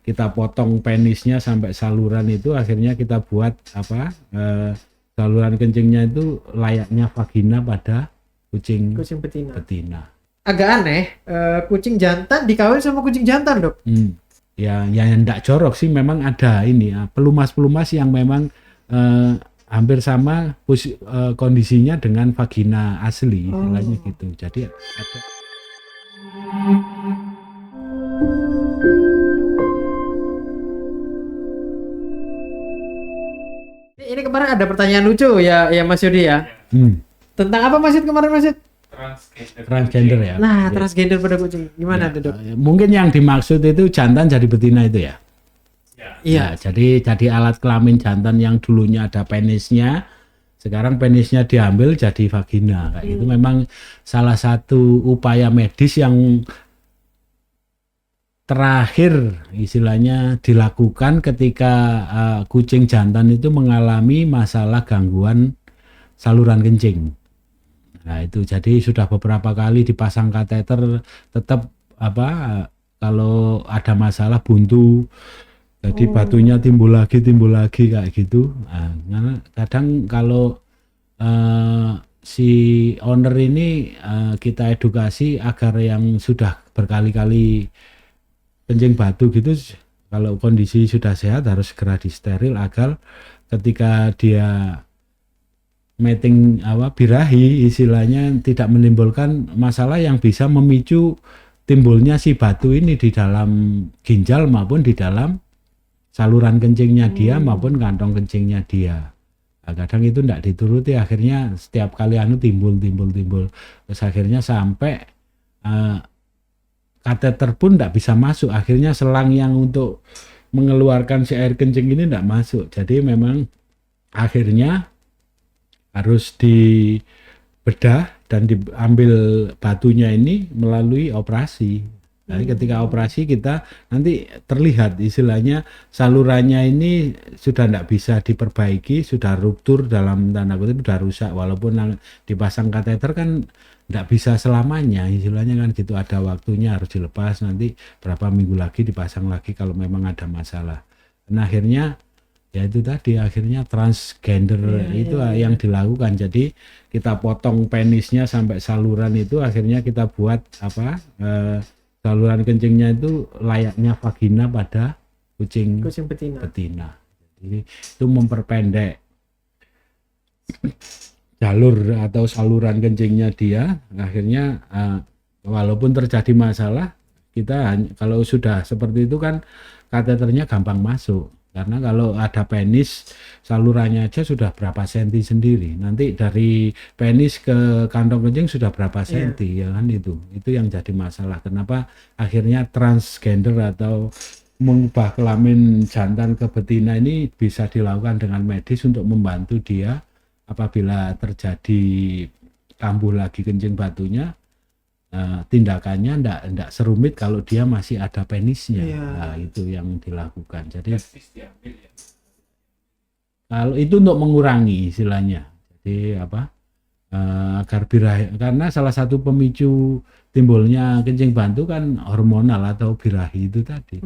kita potong penisnya sampai saluran itu, akhirnya kita buat saluran kencingnya itu layaknya vagina pada kucing betina. Agak aneh, kucing jantan dikawin sama kucing jantan, Dok. Ya enggak jorok sih, memang ada ini pelumas-pelumas yang memang hampir sama kondisinya dengan vagina asli, istilahnya gitu. Jadi ada. Ini kemarin ada pertanyaan lucu ya Mas Yudi ya. Tentang apa Mas Yudi kemarin Mas Yudi? Transgender ya. Nah, transgender pada kucing. Gimana tuh, Dok? Mungkin yang dimaksud itu jantan jadi betina itu ya. Iya. Jadi alat kelamin jantan yang dulunya ada penisnya, sekarang penisnya diambil jadi vagina. Kayak itu memang salah satu upaya medis yang terakhir istilahnya dilakukan ketika kucing jantan itu mengalami masalah gangguan saluran kencing. Nah itu jadi sudah beberapa kali dipasang kateter, tetap kalau ada masalah buntu, jadi batunya timbul lagi kayak gitu. Nah, kadang kalau si owner ini kita edukasi agar yang sudah berkali-kali kencing batu gitu, kalau kondisi sudah sehat harus segera disteril agar ketika dia mating birahi istilahnya tidak menimbulkan masalah yang bisa memicu timbulnya si batu ini di dalam ginjal maupun di dalam saluran kencingnya dia maupun kantong kencingnya dia. Nah, kadang itu tidak dituruti, akhirnya setiap kali timbul terus akhirnya sampai kateter pun tidak bisa masuk, akhirnya selang yang untuk mengeluarkan si air kencing ini tidak masuk. Jadi memang akhirnya harus dibedah dan diambil batunya ini melalui operasi. Jadi ketika operasi kita nanti terlihat istilahnya salurannya ini sudah tidak bisa diperbaiki, sudah ruptur dalam tanda kutip, sudah rusak. Walaupun dipasang kateter kan tidak bisa selamanya, istilahnya kan gitu, ada waktunya harus dilepas, nanti berapa minggu lagi dipasang lagi kalau memang ada masalah. Nah akhirnya ya itu tadi, akhirnya transgender itu yang dilakukan. Jadi kita potong penisnya sampai saluran itu, akhirnya kita buat saluran kencingnya itu layaknya vagina pada kucing betina. Jadi itu memperpendek jalur atau saluran kencingnya dia. Akhirnya walaupun terjadi masalah, kita kalau sudah seperti itu kan kateternya gampang masuk. Karena kalau ada penis, salurannya aja sudah berapa senti sendiri. Nanti dari penis ke kantong kencing sudah berapa senti, ya kan itu. Itu yang jadi masalah. Kenapa akhirnya transgender atau mengubah kelamin jantan ke betina ini bisa dilakukan dengan medis untuk membantu dia apabila terjadi kambuh lagi kencing batunya. Tindakannya ndak serumit kalau dia masih ada penisnya. Nah, itu yang dilakukan. Jadi kalau itu untuk mengurangi istilahnya. Jadi agar birahi, karena salah satu pemicu timbulnya kencing batu kan hormonal atau birahi itu tadi.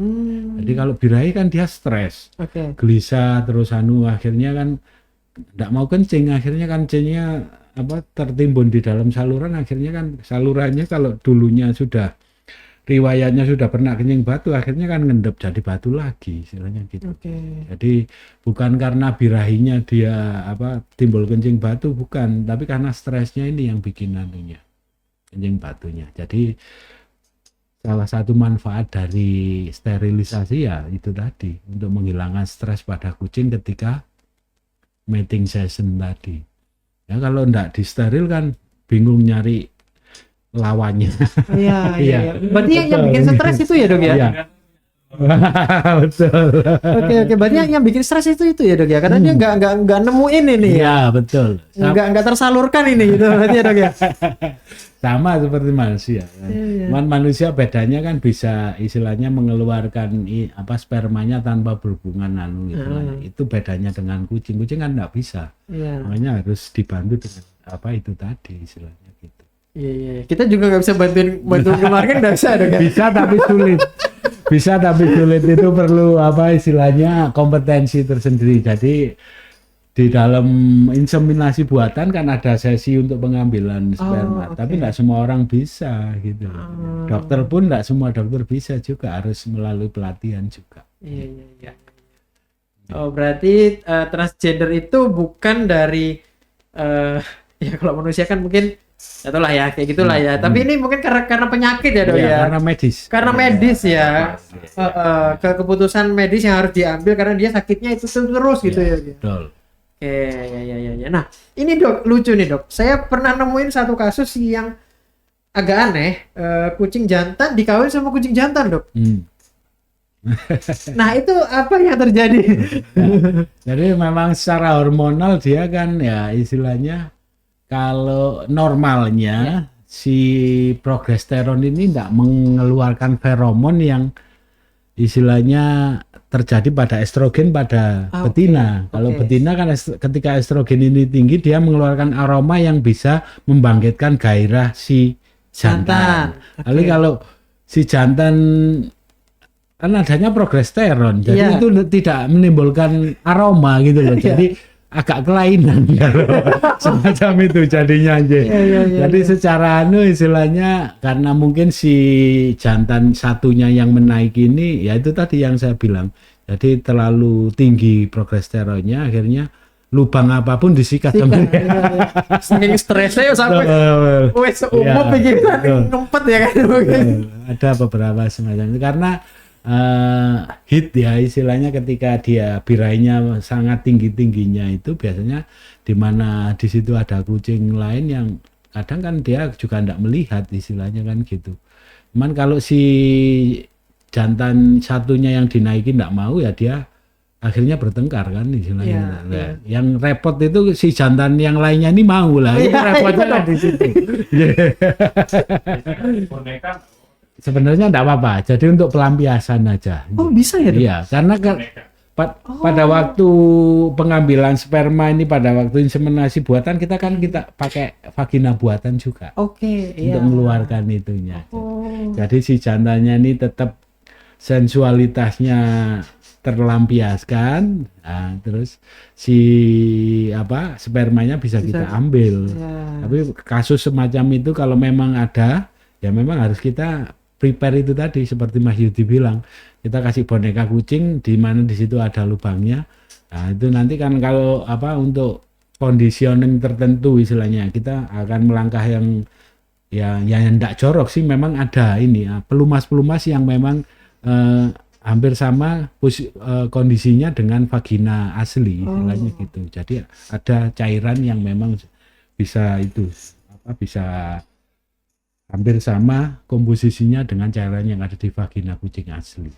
Jadi kalau birahi kan dia stres, gelisah terus akhirnya kan ndak mau kencing, akhirnya kan kencingnya tertimbun di dalam saluran, akhirnya kan salurannya kalau dulunya sudah riwayatnya sudah pernah kencing batu, akhirnya kan ngendep jadi batu lagi istilahnya gitu. Jadi bukan karena birahinya dia timbul kencing batu, bukan, tapi karena stresnya ini yang bikin kencing batunya. Jadi salah satu manfaat dari sterilisasi ya itu tadi, untuk menghilangkan stres pada kucing ketika mating season tadi. Ya kalau enggak disteril kan bingung nyari lawannya. Iya. Berarti yang bikin stres itu ya, Dok ya? Iya. Betul. Oke. Berarti yang bikin stres itu ya, Dok ya? Karena dia enggak nemuin ini ya. Iya, betul. Enggak tersalurkan ini gitu berarti ya, Dok ya. Sama seperti manusia. Manusia bedanya kan bisa istilahnya mengeluarkan spermanya tanpa berhubungan gitu. Itu bedanya dengan kucing. Kucing kan enggak bisa. Makanya harus dibantu dengan itu tadi istilahnya gitu. Iya. Kita juga nggak bisa bantuin keluarga, nggak bisa, Dok ya? Bisa tapi sulit. bisa tapi sulit, itu perlu apa istilahnya kompetensi tersendiri. Jadi di dalam inseminasi buatan kan ada sesi untuk pengambilan sperma, tapi nggak semua orang bisa gitu. Dokter pun nggak semua dokter bisa juga, harus melalui pelatihan juga. Iya. Oh, berarti transgender itu bukan dari ya kalau manusia kan mungkin itulah ya kayak gitulah ya. Tapi ini mungkin karena penyakit ya, Dok ya. Karena medis. Karena medis ya. Keputusan medis yang harus diambil karena dia sakitnya itu terus gitu ya. Betul. Ya. Nah, ini Dok, lucu nih Dok. Saya pernah nemuin satu kasus yang agak aneh, kucing jantan dikawin sama kucing jantan, Dok. Nah, itu apa yang terjadi? Jadi memang secara hormonal dia kan ya istilahnya kalau normalnya si progesteron ini tidak mengeluarkan feromon yang istilahnya terjadi pada estrogen pada betina. Kalau betina kan ketika estrogen ini tinggi dia mengeluarkan aroma yang bisa membangkitkan gairah si jantan. Lalu kalau si jantan kan adanya progesteron, jadi itu tidak menimbulkan aroma gitu loh. Jadi agak kelainan semacam itu jadinya aja. Jadi secara istilahnya karena mungkin si jantan satunya yang menaiki ini, ya itu tadi yang saya bilang. Jadi terlalu tinggi progesteronnya, akhirnya lubang apapun disikat sama dia. Saking stresnya sampai wes umum pikiran ngumpet ya kan. Ada beberapa semacam itu karena hit ya istilahnya, ketika dia birainya sangat tingginya itu biasanya di mana di situ ada kucing lain yang kadang kan dia juga tidak melihat istilahnya kan gitu. Cuman kalau si jantan satunya yang dinaiki tidak mau ya dia akhirnya bertengkar kan istilahnya. Yang repot itu si jantan yang lainnya ini mau lah. Itu repotnya kan di situ. Sebenarnya enggak apa-apa. Jadi untuk pelampiasan aja. Oh, bisa ya? Iya, karena pada waktu pengambilan sperma ini, pada waktu inseminasi buatan kita pakai vagina buatan juga. Untuk mengeluarkan itunya. Jadi si jantannya ini tetap sensualitasnya terlampiaskan. Nah, terus si spermanya bisa kita ambil. Tapi kasus semacam itu kalau memang ada, ya memang harus kita prepare itu tadi seperti Mas Yudi bilang, kita kasih boneka kucing di mana di situ ada lubangnya. Nah, itu nanti kan kalau untuk conditioning tertentu istilahnya kita akan melangkah yang tidak jorok sih, memang ada ini pelumas-pelumas yang memang hampir sama kondisinya dengan vagina asli istilahnya gitu. Jadi ada cairan yang memang bisa bisa hampir sama komposisinya dengan cairan yang ada di vagina kucing asli.